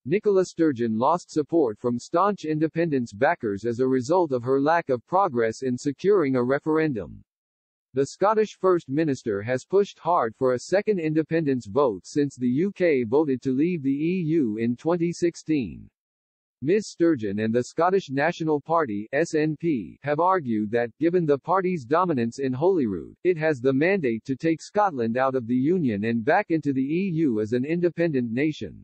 Nicola Sturgeon lost support from staunch independence backers as a result of her lack of progress in securing a referendum. The Scottish First Minister has pushed hard for a second independence vote since the UK voted to leave the EU in 2016. Ms Sturgeon and the Scottish National Party (SNP) have argued that, given the party's dominance in Holyrood, it has the mandate to take Scotland out of the Union and back into the EU as an independent nation.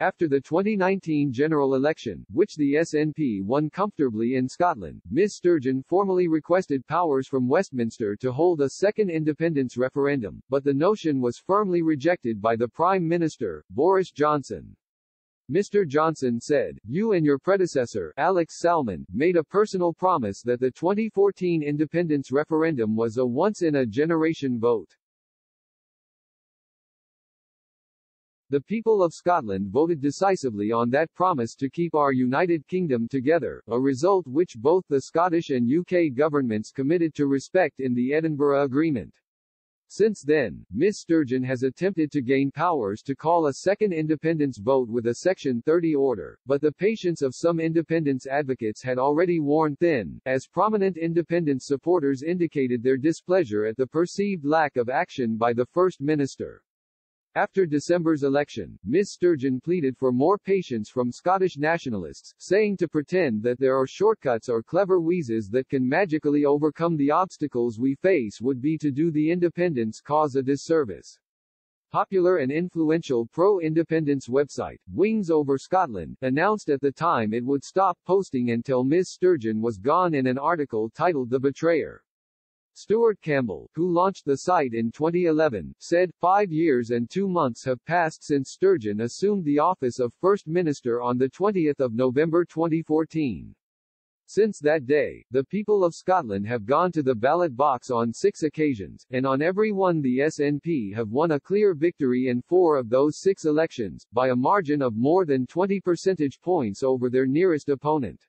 After the 2019 general election, which the SNP won comfortably in Scotland, Ms Sturgeon formally requested powers from Westminster to hold a second independence referendum, but the notion was firmly rejected by the Prime Minister, Boris Johnson. Mr. Johnson said, "You and your predecessor, Alex Salmond, made a personal promise that the 2014 independence referendum was a once-in-a-generation vote. The people of Scotland voted decisively on that promise to keep our United Kingdom together, a result which both the Scottish and UK governments committed to respect in the Edinburgh Agreement." Since then, Ms Sturgeon has attempted to gain powers to call a second independence vote with a Section 30 order, but the patience of some independence advocates had already worn thin, as prominent independence supporters indicated their displeasure at the perceived lack of action by the First Minister. After December's election, Ms Sturgeon pleaded for more patience from Scottish nationalists, saying to pretend that there are shortcuts or clever wheezes that can magically overcome the obstacles we face would be to do the independence cause a disservice. Popular and influential pro-independence website, Wings Over Scotland, announced at the time it would stop posting until Ms Sturgeon was gone in an article titled The Betrayer. Stuart Campbell, who launched the site in 2011, said, 5 years and 2 months have passed since Sturgeon assumed the office of First Minister on 20 November 2014. Since that day, the people of Scotland have gone to the ballot box on 6 occasions, and on every one the SNP have won a clear victory in 4 of those 6 elections, by a margin of more than 20 percentage points over their nearest opponent.